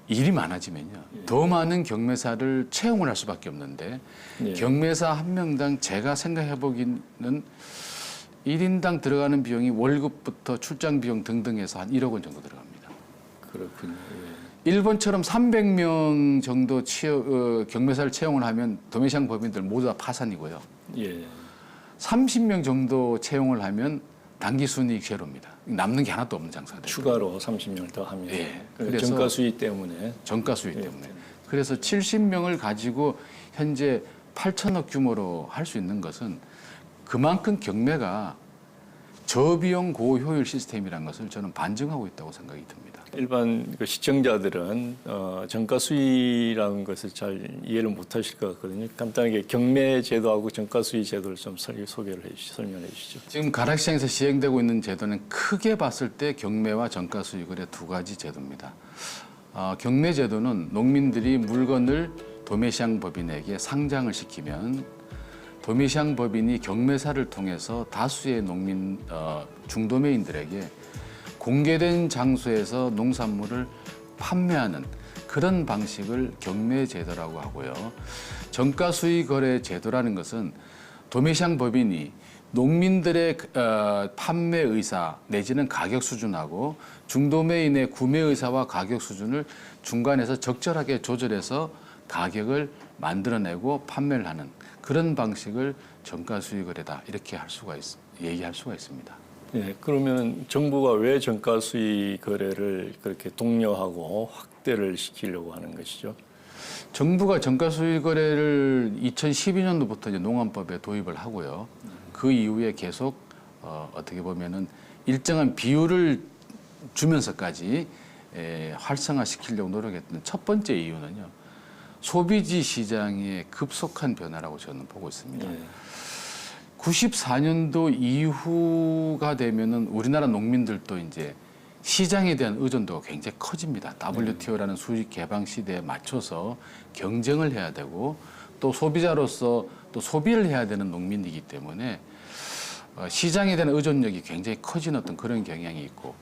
일이 많아지면요. 더 많은 경매사를 채용을 할 수밖에 없는데 예. 경매사 한 명당 제가 생각해 보기는 1인당 들어가는 비용이 월급부터 출장 비용 등등 해서 한 1억 원 정도 들어갑니다. 그렇군요. 일본처럼 300명 정도 경매사를 채용을 하면 도매시장 법인들 모두 다 파산이고요. 예. 예. 30명 정도 채용을 하면 당기순이익 제로입니다. 남는 게 하나도 없는 장사가 돼요. 추가로 30명을 더 하면 예. 그래서 정가 수익 때문에 정가 수익 때문에. 그래서 70명을 가지고 현재 8천억 규모로 할 수 있는 것은 그만큼 경매가 저비용 고효율 시스템이라는 것을 저는 반증하고 있다고 생각이 듭니다. 일반 그 시청자들은 정가 수익이라는 것을 잘 이해를 못하실 것 같거든요. 간단하게 경매 제도하고 정가 수익 제도를 좀 소개를 설명해 주시죠. 지금 가락시장에서 시행되고 있는 제도는 크게 봤을 때 경매와 정가 수익의 두 가지 제도입니다. 경매 제도는 농민들이 물건을 도매시장 법인에게 상장을 시키면 도매시장 법인이 경매사를 통해서 다수의 농민 중도매인들에게 공개된 장소에서 농산물을 판매하는 그런 방식을 경매 제도라고 하고요. 정가 수익 거래 제도라는 것은 도매시장 법인이 농민들의 판매 의사 내지는 가격 수준하고 중도매인의 구매 의사와 가격 수준을 중간에서 적절하게 조절해서 가격을 만들어내고 판매를 하는 그런 방식을 정가 수익 거래다 이렇게 얘기할 수가 있습니다. 예, 그러면 정부가 왜 정가 수익 거래를 그렇게 독려하고 확대를 시키려고 하는 것이죠? 정부가 정가 수익 거래를 2012년도부터 이제 농안법에 도입을 하고요. 그 이후에 계속 어떻게 보면은 일정한 비율을 주면서까지 활성화시키려고 노력했던 첫 번째 이유는요. 소비지 시장의 급속한 변화라고 저는 보고 있습니다. 94년도 이후가 되면은 우리나라 농민들도 이제 시장에 대한 의존도가 굉장히 커집니다. WTO라는 수직 개방 시대에 맞춰서 경쟁을 해야 되고 또 소비자로서 또 소비를 해야 되는 농민이기 때문에 시장에 대한 의존력이 굉장히 커진 어떤 그런 경향이 있고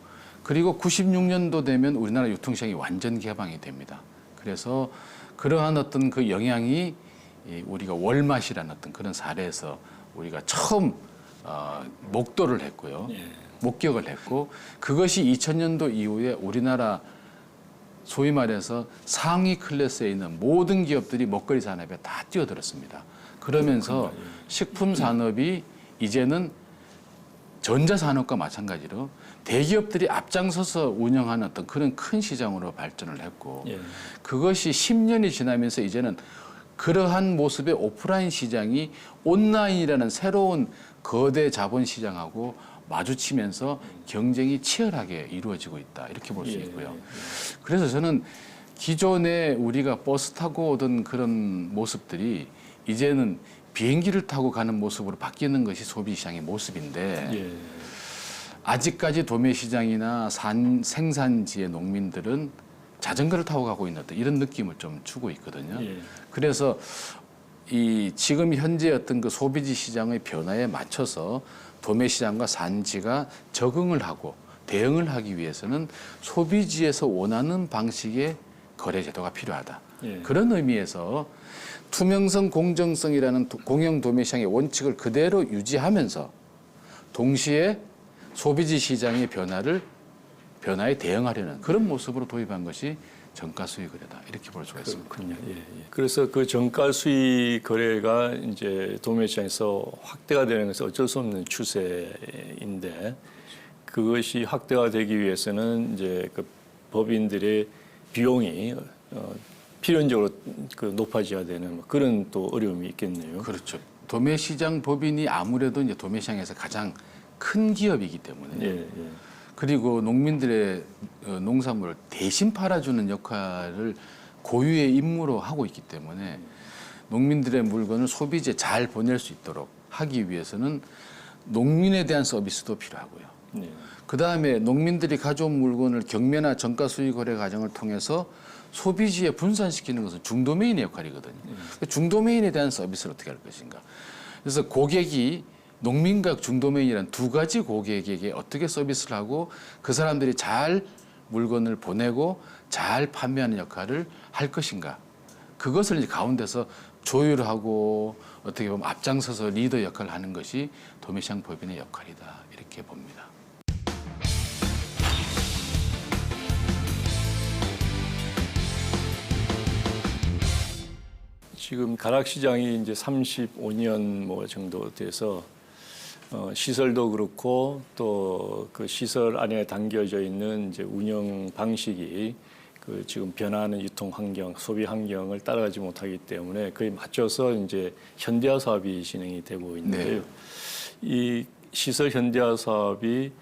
그리고 96년도 되면 우리나라 유통시장이 완전 개방이 됩니다. 그래서 그러한 어떤 그 영향이 우리가 월맛이라는 어떤 그런 사례에서 우리가 처음 목도를 했고요. 목격을 했고 그것이 2000년도 이후에 우리나라 소위 말해서 상위 클래스에 있는 모든 기업들이 먹거리 산업에 다 뛰어들었습니다. 그러면서 식품 산업이 이제는 전자산업과 마찬가지로 대기업들이 앞장서서 운영하는 어떤 그런 큰 시장으로 발전을 했고 그것이 10년이 지나면서 이제는 그러한 모습의 오프라인 시장이 온라인이라는 새로운 거대 자본 시장하고 마주치면서 경쟁이 치열하게 이루어지고 있다. 이렇게 볼 수 예, 있고요. 그래서 저는 기존에 우리가 버스 타고 오던 그런 모습들이 이제는 비행기를 타고 가는 모습으로 바뀌는 것이 소비시장의 모습인데 예. 아직까지 도매시장이나 생산지의 농민들은 자전거를 타고 가고 있는 이런 느낌을 좀 주고 있거든요. 예. 그래서 이 지금 현재 어떤 그 소비지 시장의 변화에 맞춰서 도매시장과 산지가 적응을 하고 대응을 하기 위해서는 소비지에서 원하는 방식의 거래 제도가 필요하다. 예. 그런 의미에서 투명성, 공정성이라는 공영 도매시장의 원칙을 그대로 유지하면서 동시에 소비지 시장의 변화에 대응하려는 그런 모습으로 도입한 것이 정가 수익 거래다. 이렇게 볼 수가 있습니다. 그렇군요. 예, 예. 그래서 그 정가 수익 거래가 이제 도매시장에서 확대가 되는 것은 어쩔 수 없는 추세인데 그것이 확대가 되기 위해서는 이제 그 법인들의 비용이 필연적으로 그 높아져야 되는 그런 또 어려움이 있겠네요. 그렇죠. 도매시장 법인이 아무래도 이제 도매시장에서 가장 큰 기업이기 때문에 예, 예. 그리고 농민들의 농산물을 대신 팔아주는 역할을 고유의 임무로 하고 있기 때문에 농민들의 물건을 소비지에 잘 보낼 수 있도록 하기 위해서는 농민에 대한 서비스도 필요하고요. 예. 그다음에 농민들이 가져온 물건을 경매나 정가 수익 거래 과정을 통해서 소비지에 분산시키는 것은 중도매인의 역할이거든요. 중도매인에 대한 서비스를 어떻게 할 것인가. 그래서 고객이 농민과 중도매인이라는 두 가지 고객에게 어떻게 서비스를 하고 그 사람들이 잘 물건을 보내고 잘 판매하는 역할을 할 것인가. 그것을 이제 가운데서 조율하고 어떻게 보면 앞장서서 리더 역할을 하는 것이 도매시장 법인의 역할이다. 이렇게 봅니다. 지금 가락시장이 이제 35년 뭐 정도 돼서 시설도 그렇고 또 그 시설 안에 담겨져 있는 이제 운영 방식이 그 지금 변화하는 유통 환경, 소비 환경을 따라가지 못하기 때문에 그에 맞춰서 이제 현대화 사업이 진행이 되고 있는데요. 네. 이 시설 현대화 사업이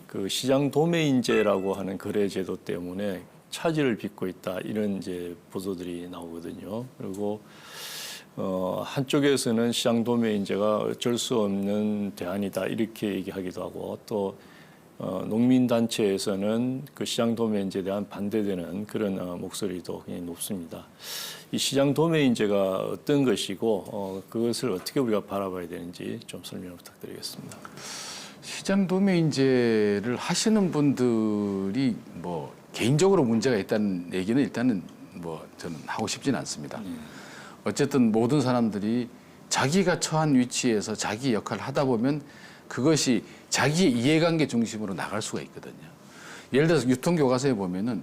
그 시장 도매인제라고 하는 거래 제도 때문에 차질을 빚고 있다 이런 이제 보도들이 나오거든요. 그리고 한쪽에서는 시장 도매인제가 어쩔 수 없는 대안이다 이렇게 얘기하기도 하고 또 농민 단체에서는 그 시장 도매인제에 대한 반대되는 그런 목소리도 굉장히 높습니다. 이 시장 도매인제가 어떤 것이고 그것을 어떻게 우리가 바라봐야 되는지 좀 설명 부탁드리겠습니다. 시장 도매인제를 하시는 분들이 뭐 개인적으로 문제가 있다는 얘기는 일단은 뭐 저는 하고 싶지는 않습니다. 어쨌든 모든 사람들이 자기가 처한 위치에서 자기 역할을 하다 보면 그것이 자기의 이해관계 중심으로 나갈 수가 있거든요. 예를 들어서 유통교과서에 보면은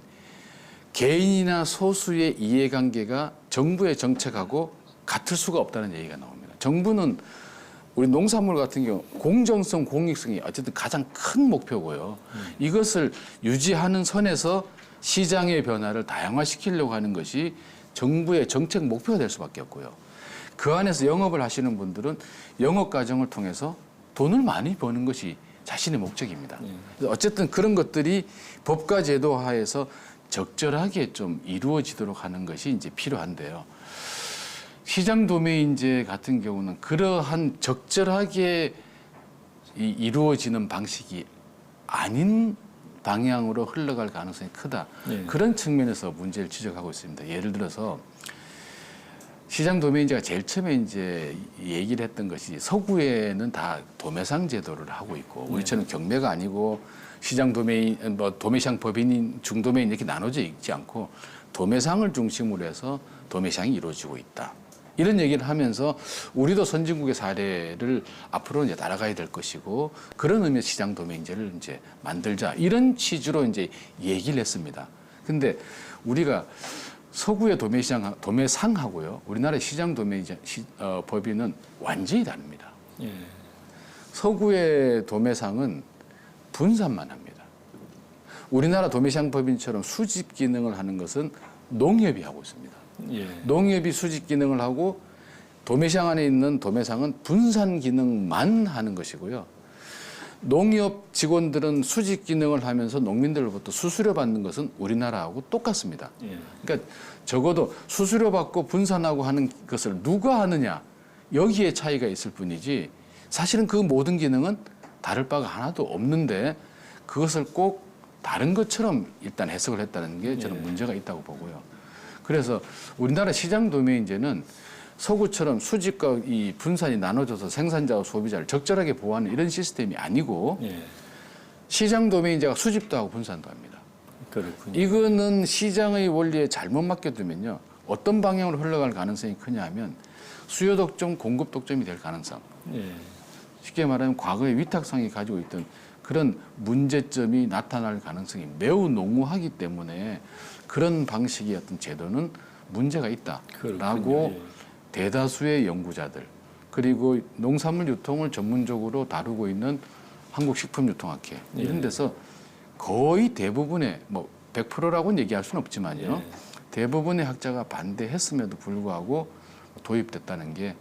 개인이나 소수의 이해관계가 정부의 정책하고 같을 수가 없다는 얘기가 나옵니다. 정부는 우리 농산물 같은 경우 공정성, 공익성이 어쨌든 가장 큰 목표고요. 이것을 유지하는 선에서 시장의 변화를 다양화시키려고 하는 것이 정부의 정책 목표가 될 수밖에 없고요. 그 안에서 영업을 하시는 분들은 영업 과정을 통해서 돈을 많이 버는 것이 자신의 목적입니다. 어쨌든 그런 것들이 법과 제도 하에서 적절하게 좀 이루어지도록 하는 것이 이제 필요한데요. 시장 도매인제 같은 경우는 그러한 적절하게 이루어지는 방식이 아닌 방향으로 흘러갈 가능성이 크다. 네. 그런 측면에서 문제를 지적하고 있습니다. 예를 들어서 시장 도매인제가 제일 처음에 이제 얘기를 했던 것이 서구에는 다 도매상 제도를 하고 있고 우리처럼 경매가 아니고 시장 도매인, 뭐 도매시장 법인인, 중도매인 이렇게 나눠져 있지 않고 도매상을 중심으로 해서 도매시장이 이루어지고 있다. 이런 얘기를 하면서 우리도 선진국의 사례를 앞으로 이제 따라가야 될 것이고 그런 의미에서 시장 도매인제를 이제 만들자 이런 취지로 이제 얘기를 했습니다. 근데 우리가 서구의 도매상하고요, 우리나라의 시장 도매인제 법인은 완전히 다릅니다. 예. 서구의 도매상은 분산만 합니다. 우리나라 도매시장 법인처럼 수집 기능을 하는 것은 농협이 하고 있습니다. 예. 농협이 수집 기능을 하고 도매시장 안에 있는 도매상은 분산 기능만 하는 것이고요. 농협 직원들은 수직 기능을 하면서 농민들로부터 수수료 받는 것은 우리나라하고 똑같습니다. 예. 그러니까 적어도 수수료 받고 분산하고 하는 것을 누가 하느냐 여기에 차이가 있을 뿐이지 사실은 그 모든 기능은 다를 바가 하나도 없는데 그것을 꼭 다른 것처럼 일단 해석을 했다는 게 저는 문제가 있다고 보고요. 그래서 우리나라 시장 도매인제는 서구처럼 수직과 이 분산이 나눠져서 생산자와 소비자를 적절하게 보호하는 이런 시스템이 아니고 예. 시장 도매인제가 수집도 하고 분산도 합니다. 그렇군요. 이거는 시장의 원리에 잘못 맡겨두면요. 어떤 방향으로 흘러갈 가능성이 크냐 하면 수요 독점, 공급 독점이 될 가능성. 예. 쉽게 말하면 과거의 위탁상이 가지고 있던 그런 문제점이 나타날 가능성이 매우 농후하기 때문에 그런 방식의 어떤 제도는 문제가 있다라고 그렇군요. 예. 대다수의 연구자들 그리고 농산물 유통을 전문적으로 다루고 있는 한국식품유통학회 이런 데서 거의 대부분의 뭐 100%라고는 얘기할 수는 없지만요. 대부분의 학자가 반대했음에도 불구하고 도입됐다는 게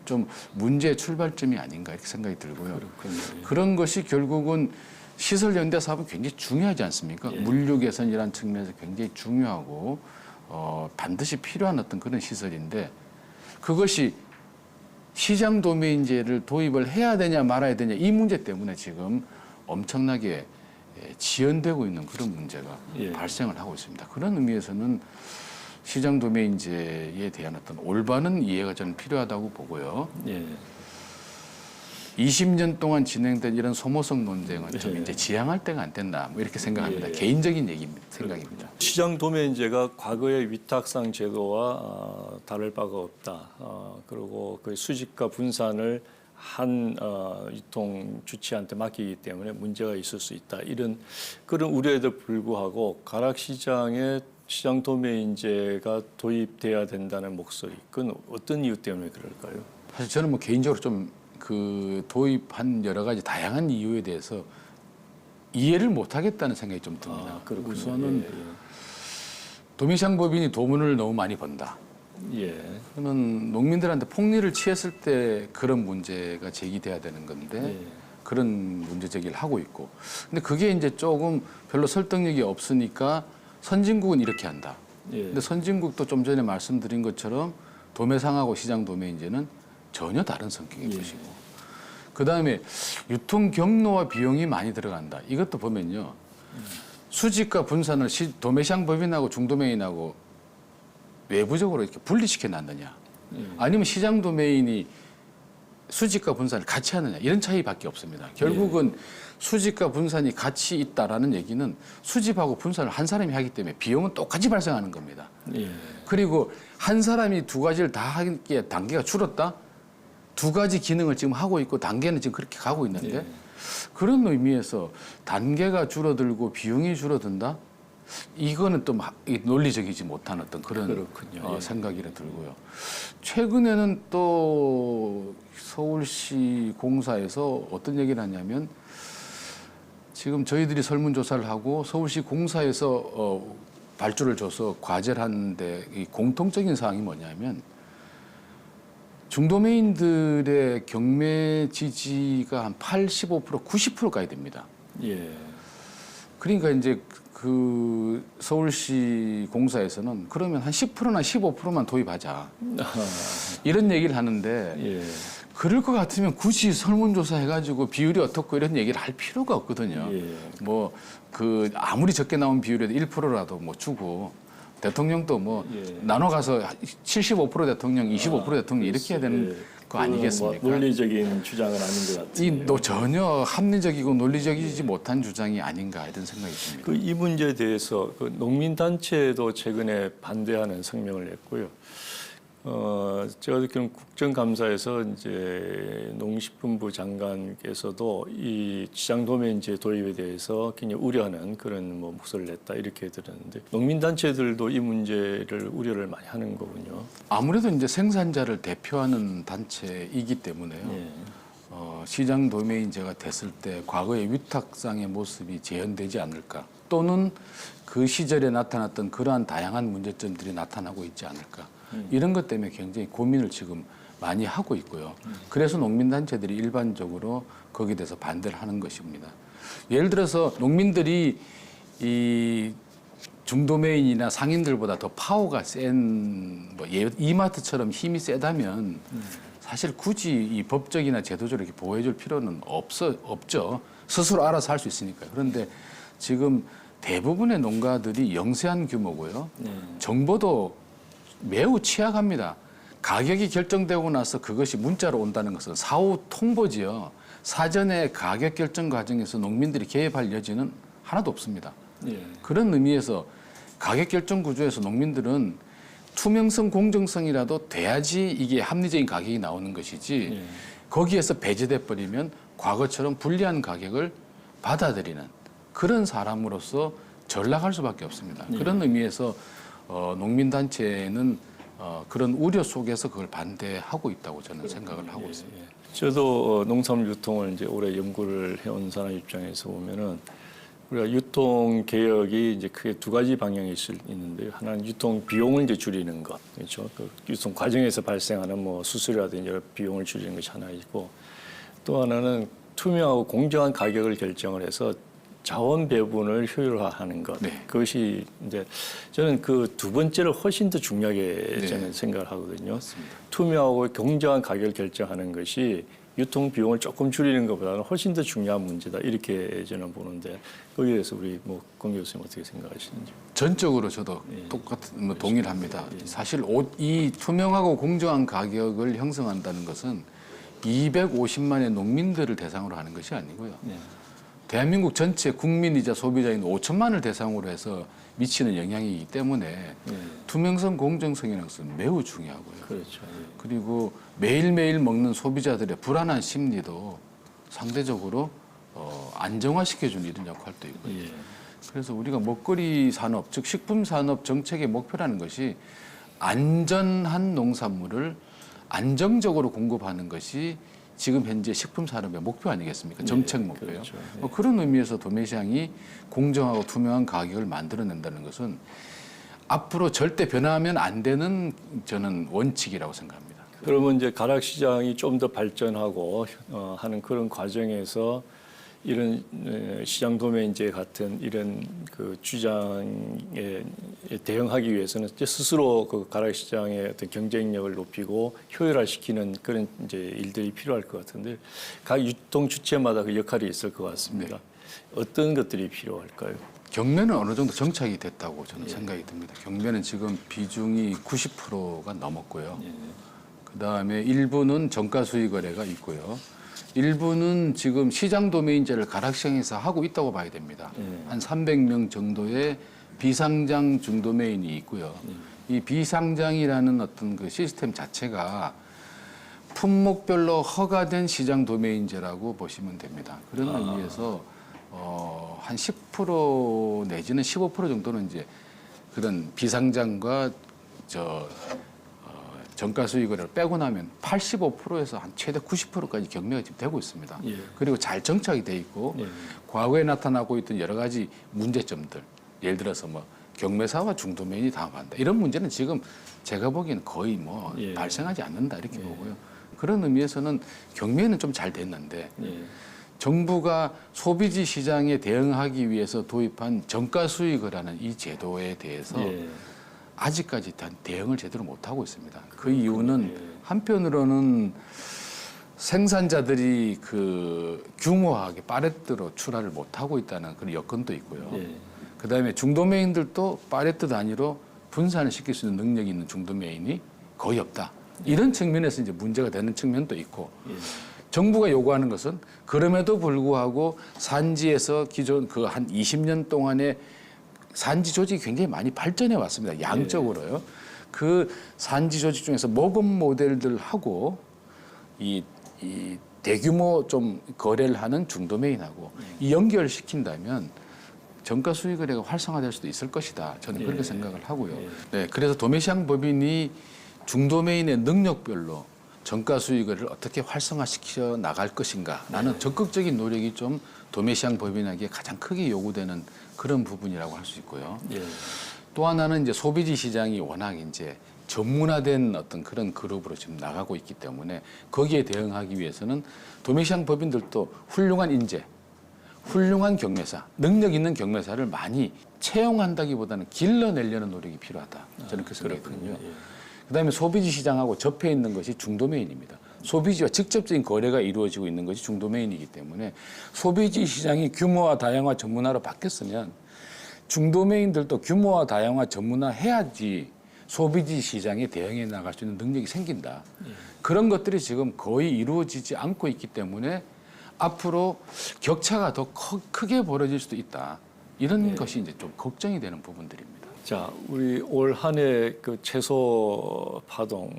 좀 문제의 출발점이 아닌가 이렇게 생각이 들고요. 그렇군요. 그런 것이 결국은 시설 연대 사업은 굉장히 중요하지 않습니까? 물류 개선이라는 측면에서 굉장히 중요하고 반드시 필요한 어떤 그런 시설인데 그것이 시장 도매인제를 도입을 해야 되냐 말아야 되냐 이 문제 때문에 지금 엄청나게 지연되고 있는 그런 문제가 발생을 하고 있습니다. 그런 의미에서는 시장 도매인제에 대한 어떤 올바른 이해가 저는 필요하다고 보고요. 예. 20년 동안 진행된 이런 소모성 논쟁은 좀 이제 지양할 때가 안 됐나 뭐 이렇게 생각합니다. 개인적인 생각입니다. 시장 도매인제가 과거의 위탁상 제도와 다를 바가 없다. 그리고 그 수집과 분산을 한 유통 주체한테 맡기기 때문에 문제가 있을 수 있다. 이런 그런 우려에도 불구하고 가락시장에 시장 도매인제가 도입돼야 된다는 목소리. 그건 어떤 이유 때문에 그럴까요? 사실 저는 뭐 개인적으로 좀 그 도입한 여러 가지 다양한 이유에 대해서 이해를 못하겠다는 생각이 좀 듭니다. 우선은 도매시장 법인이 돈을 너무 많이 번다. 예. 그러면 농민들한테 폭리를 취했을 때 그런 문제가 제기돼야 되는 건데 그런 문제 제기를 하고 있고. 근데 그게 이제 조금 별로 설득력이 없으니까 선진국은 이렇게 한다. 근데 선진국도 좀 전에 말씀드린 것처럼 도매상하고 시장 도매인제는 전혀 다른 성격의 것이고. 그다음에 유통 경로와 비용이 많이 들어간다. 이것도 보면요. 수집과 분산을 도매시장 법인하고 중도매인하고 외부적으로 이렇게 분리시켜 놨느냐. 아니면 시장 도매인이 수집과 분산을 같이 하느냐. 이런 차이밖에 없습니다. 결국은 수집과 분산이 같이 있다라는 얘기는 수집하고 분산을 한 사람이 하기 때문에 비용은 똑같이 발생하는 겁니다. 그리고 한 사람이 두 가지를 다 하기에 단계가 줄었다? 두 가지 기능을 지금 하고 있고 단계는 지금 그렇게 가고 있는데 그런 의미에서 단계가 줄어들고 비용이 줄어든다? 이거는 또 논리적이지 못한 어떤 그런 생각이 들고요. 최근에는 또 서울시 공사에서 어떤 얘기를 하냐면 지금 저희들이 설문조사를 하고 서울시 공사에서 발주를 줘서 과제를 하는데 이 공통적인 사항이 뭐냐면 중도매인들의 경매 지지가 한 85%, 90%까지 됩니다. 그러니까 이제 그 서울시 공사에서는 그러면 한 10%나 15%만 도입하자. 이런 얘기를 하는데 그럴 것 같으면 굳이 설문조사 해가지고 비율이 어떻고 이런 얘기를 할 필요가 없거든요. 뭐 그 아무리 적게 나온 비율에도 1%라도 뭐 주고 대통령도 뭐 나눠가서 75% 대통령, 25% 대통령 이렇게 해야 되는 거 아니겠습니까? 뭐 논리적인 주장은 아닌 것 같아요. 전혀 합리적이고 논리적이지 못한 주장이 아닌가 이런 생각이 듭니다. 이 문제에 대해서 그 농민단체도 최근에 반대하는 성명을 냈고요. 제가 듣기로는 국정감사에서 이제 농식품부 장관께서도 이 시장 도매인제 도입에 대해서 굉장히 우려하는 그런 뭐 목소리를 냈다 이렇게 들었는데 농민단체들도 이 문제를 우려를 많이 하는 거군요. 아무래도 이제 생산자를 대표하는 단체이기 때문에요. 시장 도매인제가 됐을 때 과거의 위탁상의 모습이 재현되지 않을까 또는 그 시절에 나타났던 그러한 다양한 문제점들이 나타나고 있지 않을까 이런 것 때문에 굉장히 고민을 지금 많이 하고 있고요. 그래서 농민단체들이 일반적으로 거기에 대해서 반대를 하는 것입니다. 예를 들어서 농민들이 이 중도메인이나 상인들보다 더 파워가 센 뭐 이마트처럼 힘이 세다면 사실 굳이 이 법적이나 제도적으로 이렇게 보호해줄 필요는 없죠. 스스로 알아서 할 수 있으니까요. 그런데 지금 대부분의 농가들이 영세한 규모고요. 정보도 매우 취약합니다. 가격이 결정되고 나서 그것이 문자로 온다는 것은 사후 통보지요. 사전에 가격 결정 과정에서 농민들이 개입할 여지는 하나도 없습니다. 예. 그런 의미에서 가격 결정 구조에서 농민들은 투명성, 공정성이라도 돼야지 이게 합리적인 가격이 나오는 것이지 예. 거기에서 배제돼 버리면 과거처럼 불리한 가격을 받아들이는 그런 사람으로서 전락할 수밖에 없습니다. 예. 그런 의미에서 농민단체는 그런 우려 속에서 그걸 반대하고 있다고 저는 생각을 하고 있습니다. 저도 농산물 유통을 이제 오래 연구를 해온 사람 입장에서 보면은 우리가 유통 개혁이 이제 크게 두 가지 방향이 있는데요. 하나는 유통 비용을 이제 줄이는 것, 그렇죠. 그 유통 과정에서 발생하는 뭐 수수료라든지 여러 비용을 줄이는 것이 하나 있고, 또 하나는 투명하고 공정한 가격을 결정을 해서 자원 배분을 효율화하는 것. 네. 그것이 이제 저는 그 두 번째를 훨씬 더 중요하게 저는 네. 생각을 하거든요. 투명하고 공정한 가격을 결정하는 것이 유통 비용을 조금 줄이는 것보다는 훨씬 더 중요한 문제다. 이렇게 저는 보는데 거기에 대해서 우리 뭐 권 교수님 어떻게 생각하시는지. 전적으로 저도 똑같은 동의를 합니다. 사실 이 투명하고 공정한 가격을 형성한다는 것은 250만의 농민들을 대상으로 하는 것이 아니고요. 대한민국 전체 국민이자 소비자인 5천만을 대상으로 해서 미치는 영향이기 때문에 투명성, 공정성이라는 것은 매우 중요하고요. 그렇죠. 그리고 매일매일 먹는 소비자들의 불안한 심리도 상대적으로 안정화시켜주는 이런 역할도 있고요. 예. 그래서 우리가 먹거리 산업, 즉 식품 산업 정책의 목표라는 것이 안전한 농산물을 안정적으로 공급하는 것이 지금 현재 식품 산업의 목표 아니겠습니까? 정책 목표요. 그렇죠. 그런 의미에서 도매시장이 공정하고 투명한 가격을 만들어낸다는 것은 앞으로 절대 변화하면 안 되는 저는 원칙이라고 생각합니다. 그러면 이제 가락 시장이 좀 더 발전하고 하는 그런 과정에서 이런 시장 도매인제 같은 이런 그 주장에 대응하기 위해서는 이제 스스로 그 가락 시장의 어떤 경쟁력을 높이고 효율화시키는 그런 이제 일들이 필요할 것 같은데 각 유통 주체마다 그 역할이 있을 것 같습니다. 어떤 것들이 필요할까요? 경매는 어느 정도 정착이 됐다고 저는 생각이 듭니다. 경매는 지금 비중이 90%가 넘었고요. 그다음에 일부는 정가 수익 거래가 있고요. 일부는 지금 시장 도매인제를 가락시장에서 하고 있다고 봐야 됩니다. 한 300명 정도의 비상장 중도매인이 있고요. 이 비상장이라는 어떤 그 시스템 자체가 품목별로 허가된 시장 도매인제라고 보시면 됩니다. 그런 의미에서 한 10% 내지는 15% 정도는 이제 그런 비상장과 정가 수익을 빼고 나면 85%에서 한 최대 90%까지 경매가 지금 되고 있습니다. 예. 그리고 잘 정착이 돼 있고 과거에 나타나고 있던 여러 가지 문제점들, 예를 들어서 뭐 경매사와 중도매인이 다음한다 이런 문제는 지금 제가 보기에는 거의 뭐 발생하지 않는다 이렇게 보고요. 그런 의미에서는 경매는 좀 잘 됐는데 정부가 소비지 시장에 대응하기 위해서 도입한 정가 수익을 하는 이 제도에 대해서 아직까지 대응을 제대로 못하고 있습니다. 그 이유는 한편으로는 생산자들이 그 규모하게 빠렛대로 출하를 못하고 있다는 그런 여건도 있고요. 그다음에 중도매인들도 빠렛대 단위로 분산을 시킬 수 있는 능력이 있는 중도매인이 거의 없다. 이런 측면에서 이제 문제가 되는 측면도 있고 정부가 요구하는 것은 그럼에도 불구하고 산지에서 기존 그 한 20년 동안에 산지 조직이 굉장히 많이 발전해 왔습니다. 양적으로요. 그 산지 조직 중에서 모범 모델들하고 이 대규모 좀 거래를 하는 중도매인하고 이 연결시킨다면 정가 수익 거래가 활성화될 수도 있을 것이다. 저는 그렇게 생각을 하고요. 네, 그래서 도매시장 법인이 중도매인의 능력별로 정가 수익을 어떻게 활성화시켜 나갈 것인가라는 적극적인 노력이 좀 도매시장 법인에게 가장 크게 요구되는 그런 부분이라고 할 수 있고요. 또 하나는 이제 소비지 시장이 워낙 이제 전문화된 어떤 그런 그룹으로 지금 나가고 있기 때문에 거기에 대응하기 위해서는 도매시장 법인들도 훌륭한 인재, 훌륭한 경매사, 능력 있는 경매사를 많이 채용한다기보다는 길러내려는 노력이 필요하다. 저는 그 생각이 들고요. 그다음에 소비지 시장하고 접해 있는 것이 중도메인입니다. 소비지와 직접적인 거래가 이루어지고 있는 것이 중도메인이기 때문에 소비지 시장이 규모화, 다양화, 전문화로 바뀌었으면 중도메인들도 규모화, 다양화, 전문화 해야지 소비지 시장에 대응해 나갈 수 있는 능력이 생긴다. 그런 것들이 지금 거의 이루어지지 않고 있기 때문에 앞으로 격차가 더 크게 벌어질 수도 있다. 이런 것이 이제 좀 걱정이 되는 부분들입니다. 자, 우리 올 한 해 그 채소 파동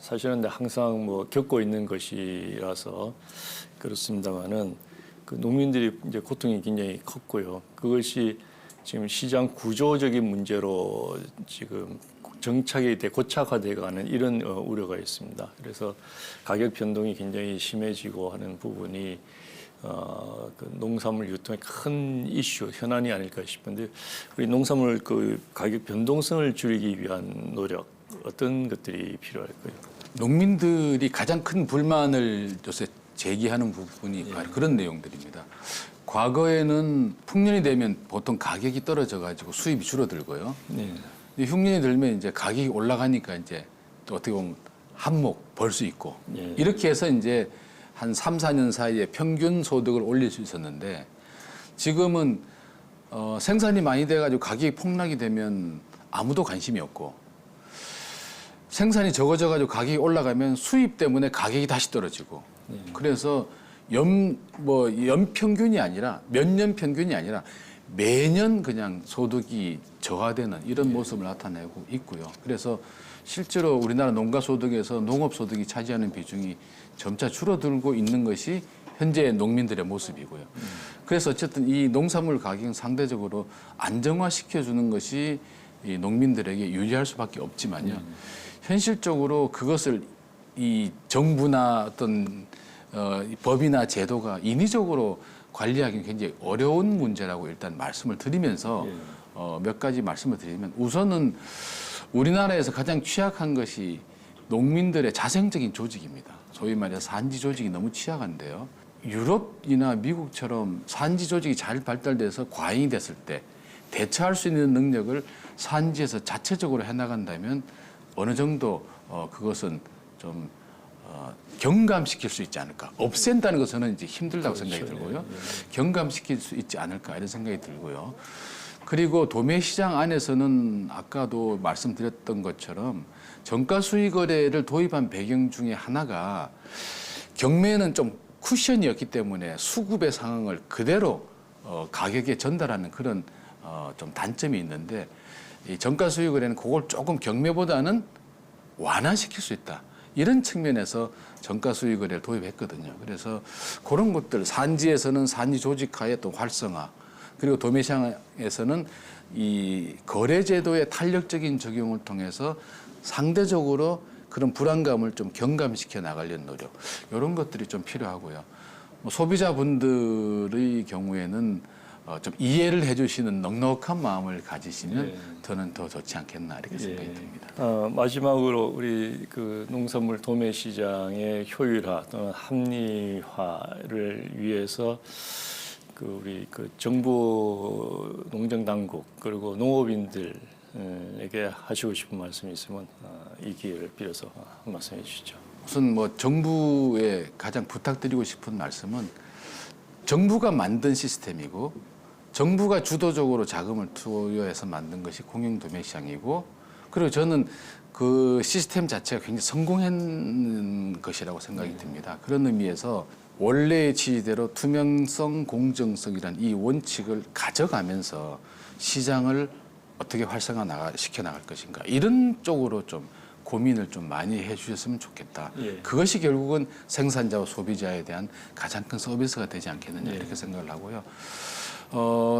사실은 항상 겪고 있는 것이라서 그렇습니다만은 그 농민들이 이제 고통이 굉장히 컸고요. 그것이 지금 시장 구조적인 문제로 지금 고착화돼가는 이런 우려가 있습니다. 그래서 가격 변동이 굉장히 심해지고 하는 부분이 그 농산물 유통의 큰 이슈, 현안이 아닐까 싶은데 우리 농산물 그 가격 변동성을 줄이기 위한 노력 어떤 것들이 필요할까요? 농민들이 가장 큰 불만을 요새 제기하는 부분이 바로 그런 내용들입니다. 과거에는 풍년이 되면 보통 가격이 떨어져 가지고 수입이 줄어들고요. 근데 흉년이 들면 이제 가격이 올라가니까 이제 또 어떻게 보면 한몫 벌 수 있고 이렇게 해서 이제 한 3, 4년 사이에 평균 소득을 올릴 수 있었는데 지금은 생산이 많이 돼가지고 가격이 폭락이 되면 아무도 관심이 없고 생산이 적어져가지고 가격이 올라가면 수입 때문에 가격이 다시 떨어지고 그래서 연평균이 아니라 몇 년 평균이 아니라 매년 그냥 소득이 저하되는 이런 모습을 나타내고 있고요. 그래서 실제로 우리나라 농가 소득에서 농업 소득이 차지하는 비중이 점차 줄어들고 있는 것이 현재 농민들의 모습이고요. 그래서 어쨌든 이 농산물 가격은 상대적으로 안정화시켜주는 것이 이 농민들에게 유리할 수밖에 없지만요. 현실적으로 그것을 이 정부나 어떤 법이나 제도가 인위적으로 관리하기는 굉장히 어려운 문제라고 일단 말씀을 드리면서 몇 가지 말씀을 드리면 우선은 우리나라에서 가장 취약한 것이 농민들의 자생적인 조직입니다. 소위 말해서 산지 조직이 너무 취약한데요. 유럽이나 미국처럼 산지 조직이 잘 발달돼서 과잉이 됐을 때 대처할 수 있는 능력을 산지에서 자체적으로 해나간다면 어느 정도 그것은 좀 경감시킬 수 있지 않을까. 없앤다는 것은 이제 힘들다고 생각이 들고요. 경감시킬 수 있지 않을까 이런 생각이 들고요. 그리고 도매시장 안에서는 아까도 말씀드렸던 것처럼 정가 수익 거래를 도입한 배경 중에 하나가 경매는 좀 쿠션이었기 때문에 수급의 상황을 그대로 가격에 전달하는 그런 좀 단점이 있는데 이 정가 수익 거래는 그걸 조금 경매보다는 완화시킬 수 있다. 이런 측면에서 정가 수익 거래를 도입했거든요. 그래서 그런 것들 산지에서는 산지 조직화의 또 활성화 그리고 도매시장에서는 이 거래 제도의 탄력적인 적용을 통해서 상대적으로 그런 불안감을 좀 경감시켜 나가려는 노력 이런 것들이 좀 필요하고요. 소비자분들의 경우에는 좀 이해를 해주시는 넉넉한 마음을 가지시면 저는 더 좋지 않겠나 이렇게 생각이 듭니다. 마지막으로 우리 그 농산물 도매 시장의 효율화 또는 합리화를 위해서 그 우리 그 정부 농정 당국 그리고 농업인들에게 하시고 싶은 말씀이 있으면 이 기회를 빌어서 한 말씀해 주시죠. 우선 정부에 가장 부탁드리고 싶은 말씀은 정부가 만든 시스템이고 정부가 주도적으로 자금을 투여해서 만든 것이 공영 도매 시장이고 그리고 저는 그 시스템 자체가 굉장히 성공한 것이라고 생각이 듭니다. 그런 의미에서 원래의 취지대로 투명성, 공정성이라는 이 원칙을 가져가면서 시장을 어떻게 시켜 나갈 것인가 이런 쪽으로 좀 고민을 좀 많이 해주셨으면 좋겠다. 그것이 결국은 생산자와 소비자에 대한 가장 큰 서비스가 되지 않겠느냐 이렇게 생각을 하고요.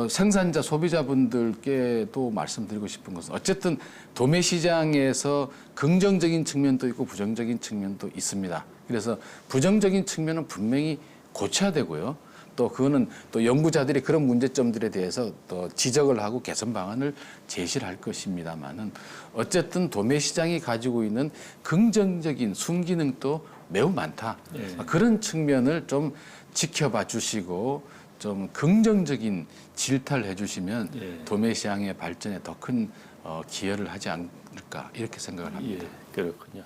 생산자, 소비자분들께 또 말씀드리고 싶은 것은 어쨌든 도매 시장에서 긍정적인 측면도 있고 부정적인 측면도 있습니다. 그래서 부정적인 측면은 분명히 고쳐야 되고요. 또 그거는 또 연구자들이 그런 문제점들에 대해서 또 지적을 하고 개선 방안을 제시를 할 것입니다만은 어쨌든 도매 시장이 가지고 있는 긍정적인 순기능도 매우 많다. 그런 측면을 좀 지켜봐 주시고 좀 긍정적인 질타를 해주시면 도매 시장의 발전에 더 큰 기여를 하지 않을까 이렇게 생각을 합니다. 그렇군요.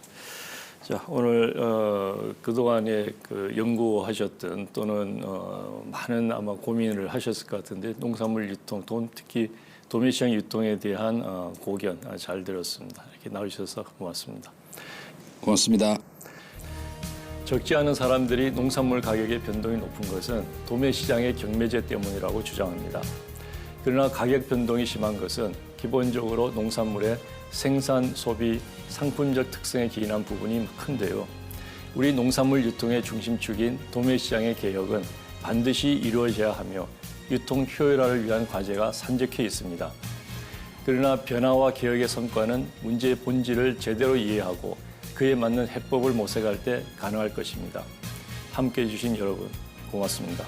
자, 오늘 그동안에 그 연구하셨던 또는 많은 아마 고민을 하셨을 것 같은데 농산물 유통, 특히 도매시장 유통에 대한 고견 잘 들었습니다. 이렇게 나오셔서 고맙습니다. 고맙습니다. 적지 않은 사람들이 농산물 가격의 변동이 높은 것은 도매시장의 경매제 때문이라고 주장합니다. 그러나 가격 변동이 심한 것은 기본적으로 농산물의 생산, 소비, 상품적 특성에 기인한 부분이 큰데요. 우리 농산물 유통의 중심축인 도매시장의 개혁은 반드시 이루어져야 하며 유통 효율화를 위한 과제가 산적해 있습니다. 그러나 변화와 개혁의 성과는 문제의 본질을 제대로 이해하고 그에 맞는 해법을 모색할 때 가능할 것입니다. 함께해 주신 여러분 고맙습니다.